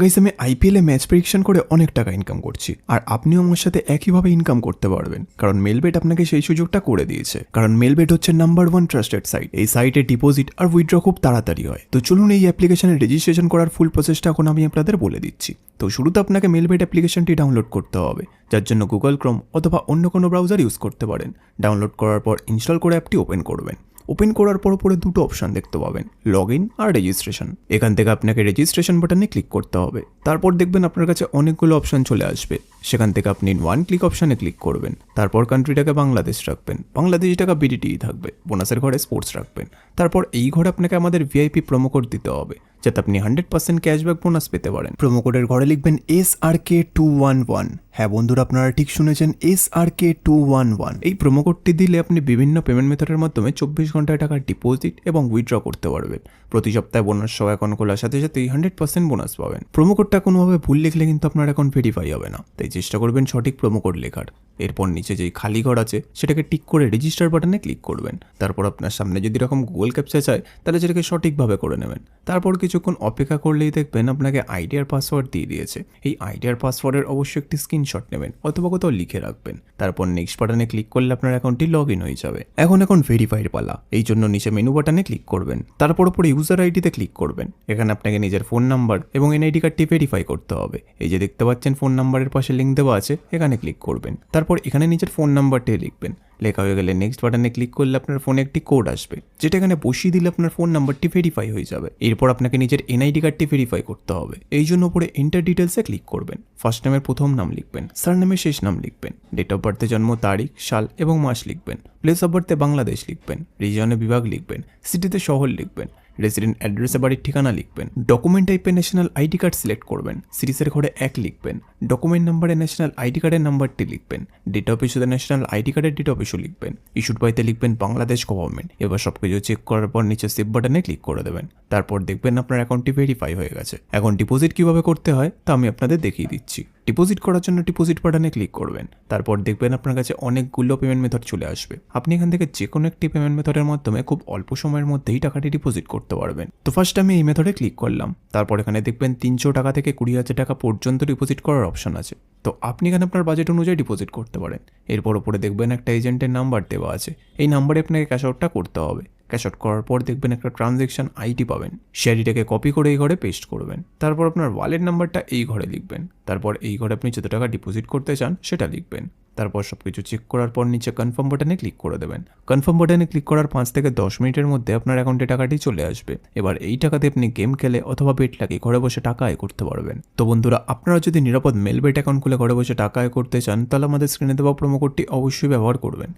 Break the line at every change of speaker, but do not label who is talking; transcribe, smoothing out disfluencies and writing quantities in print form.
Guys, আমি আইপিএলে match prediction করে অনেক টাকা ইনকাম করছি, আর আপনিও আমার সাথে একইভাবে ইনকাম করতে পারবেন, কারণ মেলবেট আপনাকে সেই সুযোগটা করে দিয়েছে। কারণ মেলবেট হচ্ছে নাম্বার 1 ট্রাস্টেড সাইট। এই সাইটে ডিপোজিট আর উইথড্র খুব তাড়াতাড়ি হয়। তো চলুন এই অ্যাপ্লিকেশনে রেজিস্ট্রেশন করার ফুল প্রসেসটা এখন আমি আপনাদের বলে দিচ্ছি। তো শুরুতে আপনাকে মেলবেট অ্যাপ্লিকেশনটি ডাউনলোড করতে হবে, যার জন্য গুগল ক্রোম অথবা অন্য কোনো ব্রাউজার ইউজ করতে পারেন। ডাউনলোড করার পর ইনস্টল করে অ্যাপটি ওপেন করবেন। ওপেন করার পর উপরে দুটো অপশান দেখতে পাবেন, লগ ইন আর রেজিস্ট্রেশন। এখান থেকে আপনাকে রেজিস্ট্রেশন বাটনে ক্লিক করতে হবে। তারপর দেখবেন আপনার কাছে অনেকগুলো অপশান চলে আসবে। সেখান থেকে আপনি ওয়ান ক্লিক অপশানে ক্লিক করবেন। তারপর কান্ট্রিটাকে বাংলাদেশ রাখবেন, বাংলাদেশি টাকা বিডিটিই থাকবে। বোনাসের ঘরে স্পোর্টস রাখবেন। তারপর এই ঘরে আপনাকে আমাদের ভিআইপি প্রোমো কোড দিতে হবে, যাতে আপনি 100% ক্যাশব্যাক বোনাস পেতে পারেন। প্রোমো কোডের ঘরে লিখবেন SRK211। হ্যাঁ বন্ধুরা, আপনারা ঠিক শুনেছেন, SRK211। এই প্রোমো কোডটি দিলে আপনি বিভিন্ন পেমেন্ট মেথডের মাধ্যমে 24 ঘন্টায় টাকা ডিপোজিট এবং উইথড্র করতে পারবেন। প্রতি সপ্তাহে বোনাস সহ অ্যাকাউন্ট খোলার সাথে সাথেই 100% বোনাস পাবেন। প্রোমো কোডটা কোনোভাবে ভুল লিখলে কিন্তু আপনার অ্যাকাউন্ট ভেরিফাই হবে না, তাই চেষ্টা করবেন সঠিক প্রোমো কোড লেখার। এরপর নিচে যেই খালি ঘর আছে সেটাকে টিক করে রেজিস্টার বাটনে ক্লিক করবেন। তারপর আপনার সামনে যদি এরকম গুগল ক্যাপচা চায়, তাহলে সেটাকে সঠিকভাবে করে নেবেন। তারপর কিছুক্ষণ অপেক্ষা করলেই দেখবেন আপনাকে আইডি আর পাসওয়ার্ড দিয়ে দিয়েছে। এই আইডি আর পাসওয়ার্ডের অবশ্যই একটি স্ক্রিনশট নেবেন অথবা কোথাও লিখে রাখবেন। তারপর নেক্সট বাটনে ক্লিক করলে আপনার অ্যাকাউন্টটি লগ ইন হয়ে যাবে। এখন ভেরিফাইয়ের পালা। এই জন্য নিচে মেনু বাটনে ক্লিক করবেন। তারপর উপরে ইউজার আইডিতে ক্লিক করবেন। এখানে আপনাকে নিজের ফোন নাম্বার এবং এনআইডি কার্ডটি ভেরিফাই করতে হবে। এই যে দেখতে পাচ্ছেন ফোন নাম্বারের পাশে লিঙ্ক দেওয়া আছে, এখানে ক্লিক করবেন। তারপর এখানে নিজের ফোন নাম্বারটি লিখবেন। লেখা হয়ে গেলে নেক্সট বাটনে ক্লিক করলে আপনার ফোনে একটি কোড আসবে, যেটা এখানে বসিয়ে দিলে আপনার ফোন নাম্বারটি ভেরিফাই হয়ে যাবে। এরপর আপনাকে নিজের এনআইডি কার্ডটি ভেরিফাই করতে হবে। এই জন্য উপরে এন্টার ডিটেলসে ক্লিক করবেন। ফার্স্ট নামের প্রথম নাম লিখবেন, সারনেমের শেষ নাম লিখবেন, ডেট অফ বার্থে জন্ম তারিখ, সাল এবং মাস লিখবেন, প্লেস অফ বার্থে বাংলাদেশ লিখবেন, রিজিয়নে বিভাগ লিখবেন, সিটিতে শহর লিখবেন, রেসিডেন্ট অ্যাড্রেসে বাড়ির ঠিকানা লিখবেন। ডকুমেন্ট টাইপে ন্যাশনাল আইডি কার্ড সিলেক্ট করবেন। সিরিজের ঘরে 1 লিখবেন। ডকুমেন্ট নাম্বারে ন্যাশনাল আইডি কার্ডের নাম্বারটি লিখবেন। ডেট অফ ইস্যুতে ন্যাশনাল আইডি কার্ডের ডেট অফ ইস্যু লিখবেন। ইস্যুড বাইতে লিখবেন বাংলাদেশ গভর্নমেন্ট। এবার সবকিছু চেক করার পর নিচে সেভ বাটনে ক্লিক করে দেবেন। তারপর দেখবেন আপনার অ্যাকাউন্টটি ভেরিফাই হয়ে গেছে। এখন ডিপোজিট কিভাবে করতে হয় তা আমি আপনাদের দেখিয়ে দিচ্ছি। ডিপোজিট করার জন্য ডিপোজিট বাটনে ক্লিক করবেন। তারপর দেখবেন আপনার কাছে অনেকগুলো পেমেন্ট মেথড চলে আসবে। আপনি এখান থেকে যে কোনো একটি পেমেন্ট মেথডের মাধ্যমে খুব অল্প সময়ের মধ্যেই টাকাটি ডিপোজিট করতে পারবেন। তো ফার্স্ট আমি এই মেথডে ক্লিক করলাম। তারপর এখানে দেখবেন 300 টাকা থেকে 20,000 টাকা পর্যন্ত ডিপোজিট করার অপশন আছে। তো আপনি এখানে আপনার বাজেট অনুযায়ী ডিপোজিট করতে পারেন। এরপর উপরে দেখবেন একটা এজেন্টের নাম্বার দেওয়া আছে। এই নাম্বারে আপনাকে ক্যাশ আউটটা করতে হবে। ক্যাশ আউট করার পর দেখবেন একটা ট্রানজ্যাকশন আইডি পাবেন। সেই আইডিটাকে কপি করে এই ঘরে পেস্ট করবেন। তারপর আপনার ওয়ালেট নাম্বারটা এই ঘরে লিখবেন। তারপর এই ঘরে আপনি যত টাকা ডিপোজিট করতে চান সেটা লিখবেন। তারপর সবকিছু চেক করার পর নিচে কনফার্ম বাটনে ক্লিক করে দেবেন। কনফার্ম বাটনে ক্লিক করার 5 থেকে 10 মিনিটের মধ্যে আপনার অ্যাকাউন্টে টাকাটি চলে আসবে। এবার এই টাকাতে আপনি গেম খেলে অথবা বেট লাগিয়ে ঘরে বসে টাকা আয় করতে পারবেন। তো বন্ধুরা, আপনারা যদি নিরাপদ মেলবেট অ্যাকাউন্ট খুলে ঘরে বসে টাকা আয় করতে চান, তাহলে আমাদের স্ক্রিনে দেওয়া প্রোমো কোডটি অবশ্যই ব্যবহার করবেন।